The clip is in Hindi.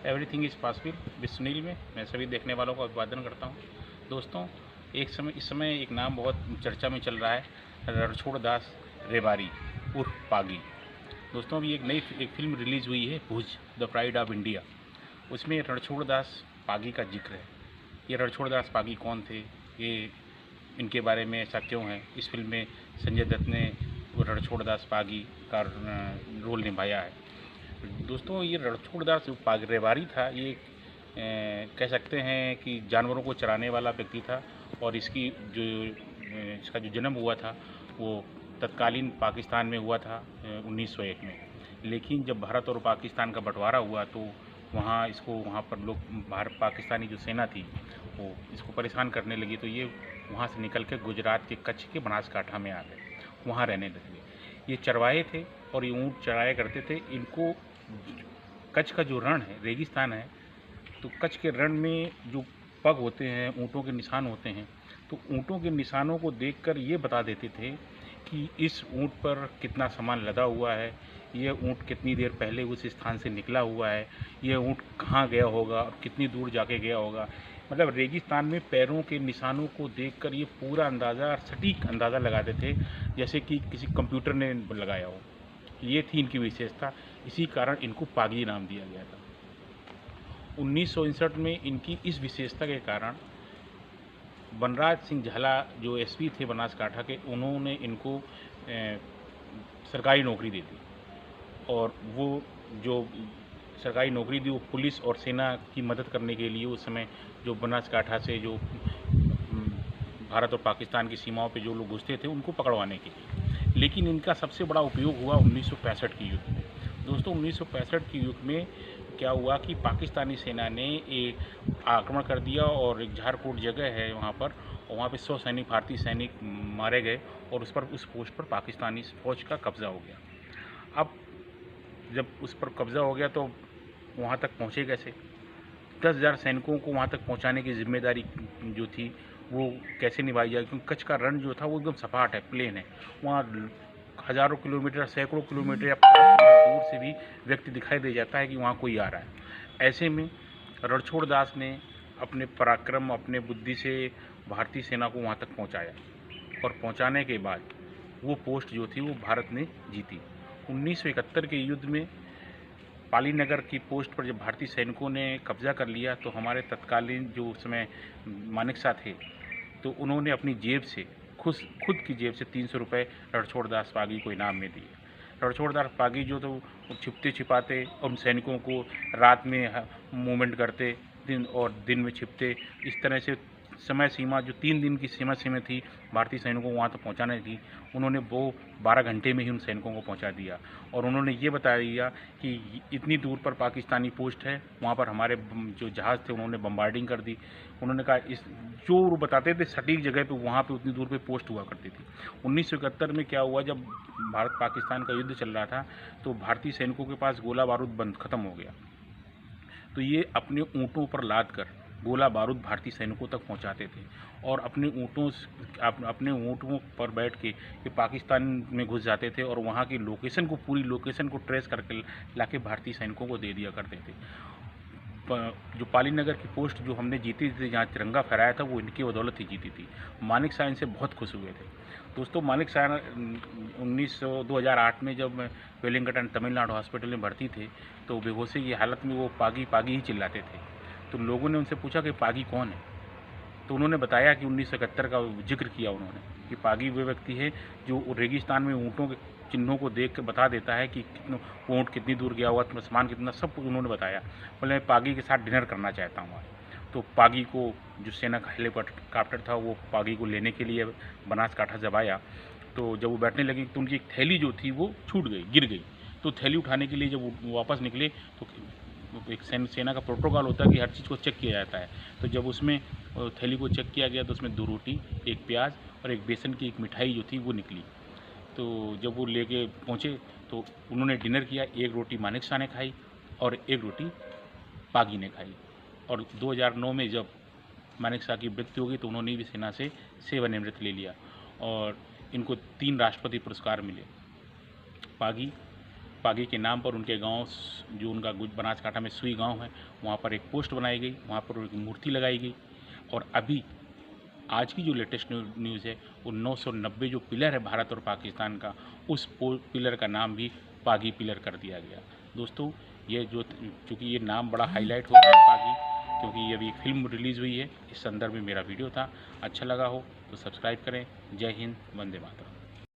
Everything is possible with Sunil में मैं सभी देखने वालों का अभिवादन करता हूं। दोस्तों, इस समय एक नाम बहुत चर्चा में चल रहा है, रणछोड़ दास रेबारी उर्फ पागी। दोस्तों, अभी एक फिल्म रिलीज़ हुई है, भुज द प्राइड ऑफ इंडिया। उसमें रणछोड़ दास पागी का जिक्र है। ये रणछोड़ दास पागी कौन थे, ये इनके बारे में ऐसा क्यों है। इस फिल्म में संजय दत्त ने रणछोड़ दास पागी का रोल निभाया है। दोस्तों, ये रणछोड़ दास रेबारी था, ये कह सकते हैं कि जानवरों को चराने वाला व्यक्ति था। और इसका जो जन्म हुआ था वो तत्कालीन पाकिस्तान में हुआ था 1901 में। लेकिन जब भारत और पाकिस्तान का बंटवारा हुआ तो वहाँ पर लोग पाकिस्तानी जो सेना थी वो इसको परेशान करने लगी, तो ये वहाँ से निकल के गुजरात के कच्छ के बनासकांठा में आ गए, वहाँ रहने लगे। ये चरवाहे थे और ये ऊँट चराया करते थे। इनको कच्छ का जो रण है, रेगिस्तान है, तो कच्छ के रण में जो पग होते हैं, ऊँटों के निशान होते हैं, तो ऊँटों के निशानों को देखकर ये बता देते थे कि इस ऊँट पर कितना सामान लदा हुआ है, ये ऊँट कितनी देर पहले उस स्थान से निकला हुआ है, ये ऊँट कहाँ गया होगा और कितनी दूर जाके गया होगा। मतलब रेगिस्तान में पैरों के निशानों को देखकर ये पूरा अंदाज़ा, सटीक अंदाज़ा लगाते थे, जैसे कि किसी कंप्यूटर ने लगाया हो। ये थी इनकी विशेषता, इसी कारण इनको पागी नाम दिया गया था। 1959 में इनकी इस विशेषता के कारण बनराज सिंह झाला जो एसपी थे बनासकांठा के, उन्होंने इनको सरकारी नौकरी दे दी। और वो जो सरकारी नौकरी दी वो पुलिस और सेना की मदद करने के लिए, उस समय जो बनासकांठा से जो भारत और पाकिस्तान की सीमाओं पे जो लोग घुसते थे उनको पकड़वाने के लिए। लेकिन इनका सबसे बड़ा उपयोग हुआ 1965 की युद्ध में। दोस्तों, 1965 की युद्ध में क्या हुआ कि पाकिस्तानी सेना ने एक आक्रमण कर दिया और एक झारकोट जगह है वहाँ पर, और वहाँ पे 100 सैनिक, भारतीय सैनिक मारे गए और उस पोस्ट पर पाकिस्तानी फौज का कब्जा हो गया। अब जब उस पर कब्जा हो गया तो वहाँ तक पहुँचे कैसे? 10,000 सैनिकों को वहाँ तक पहुँचाने की जिम्मेदारी जो थी वो कैसे निभाई जाए, क्योंकि कच्छ का रण जो था वो एकदम सपाट है, प्लेन है। वहाँ हज़ारों किलोमीटर, सैकड़ों किलोमीटर या 50 किलोमीटर दूर से भी व्यक्ति दिखाई दे जाता है कि वहाँ कोई आ रहा है। ऐसे में रणछोड़ दास ने अपने पराक्रम, अपने बुद्धि से भारतीय सेना को वहाँ तक पहुँचाया, और पहुँचाने के बाद वो पोस्ट जो थी वो भारत ने जीती। 1971 के युद्ध में पालीनगर की पोस्ट पर जब भारतीय सैनिकों ने कब्जा कर लिया तो हमारे तत्कालीन जो उस समय मानेकशॉ थे, तो उन्होंने अपनी जेब से, खुद की जेब से 300 रुपये रणछोड़ दास पागी को इनाम में दिए। रणछोड़ दास पागी जो तो छिपते छिपाते उन सैनिकों को रात में मूवमेंट करते, दिन में छिपते, इस तरह से समय सीमा जो 3 दिन की सीमा थी भारतीय सैनिकों को वहाँ तक पहुँचाने की, उन्होंने वो 12 घंटे में ही उन सैनिकों को पहुँचा दिया। और उन्होंने ये बता दिया कि इतनी दूर पर पाकिस्तानी पोस्ट है, वहाँ पर हमारे जो जहाज़ थे उन्होंने बम्बार्डिंग कर दी। उन्होंने कहा जो वो बताते थे सटीक जगह पे, वहाँ पे उतनी दूर पे पोस्ट हुआ करती थी। 1971 में क्या हुआ, जब भारत पाकिस्तान का युद्ध चल रहा था तो भारतीय सैनिकों के पास गोला बारूद ख़त्म हो गया, तो ये अपने ऊँटों पर लाद कर गोला बारूद भारतीय सैनिकों तक पहुंचाते थे, और अपने ऊँटों पर बैठ के ये पाकिस्तान में घुस जाते थे और वहाँ की पूरी लोकेशन को ट्रेस करके लाके भारतीय सैनिकों को दे दिया करते थे। जो पालीनगर की पोस्ट जो हमने जीती थी, जहाँ तिरंगा फहराया था, वो इनकी बदौलत ही जीती थी। मानेकशॉ इनसे बहुत खुश हुए थे। दोस्तों, मानेकशॉ 2008 में जब वेलिंगटन तमिलनाडु हॉस्पिटल में भर्ती थे तो बेहोशी की हालत में वो पागी पागी ही चिल्लाते थे। तो लोगों ने उनसे पूछा कि पागी कौन है, तो उन्होंने बताया कि 1971 का जिक्र किया उन्होंने कि पागी वो व्यक्ति है जो रेगिस्तान में ऊँटों के चिन्हों को देख कर बता देता है कि ऊँट कितनी दूर गया हुआ, तुम्हें सामान कितना, सब कुछ उन्होंने बताया। बोले मैं पागी के साथ डिनर करना चाहता हूँ। तो पागी को, जो सेना का हेलीकॉप्टर था, वो पागी को लेने के लिए बनासकांठा जब आया, तो जब वो बैठने लगे तो उनकी एक थैली जो थी वो छूट गई, गिर गई। तो थैली उठाने के लिए जब वो वापस निकले तो एक सेना का प्रोटोकॉल होता है कि हर चीज़ को चेक किया जाता है। तो जब उसमें थैली को चेक किया गया तो उसमें 2 रोटी, 1 प्याज और एक बेसन की एक मिठाई जो थी वो निकली। तो जब वो लेके पहुँचे तो उन्होंने डिनर किया। 1 रोटी मानेकशॉ ने खाई और 1 रोटी पागी ने खाई। और 2009 में जब मानेकशॉ की मृत्यु हो गई तो उन्होंने भी सेना से सेवानिवृत्त ले लिया और इनको 3 राष्ट्रपति पुरस्कार मिले। पागी के नाम पर उनके गांव, जो उनका बनासकांठा में सुई गांव है, वहां पर एक पोस्ट बनाई गई, वहां पर एक मूर्ति लगाई गई। और अभी आज की जो लेटेस्ट न्यूज़ है, वो 990 जो पिलर है भारत और पाकिस्तान का, उस पिलर का नाम भी पागी पिलर कर दिया गया। दोस्तों, ये जो चूँकि ये नाम बड़ा हाईलाइट हो रहा है पागी, क्योंकि ये अभी एक फिल्म रिलीज़ हुई है, इस संदर्भ में मेरा वीडियो था। अच्छा लगा हो तो सब्सक्राइब करें। जय हिंद, वंदे मातरम।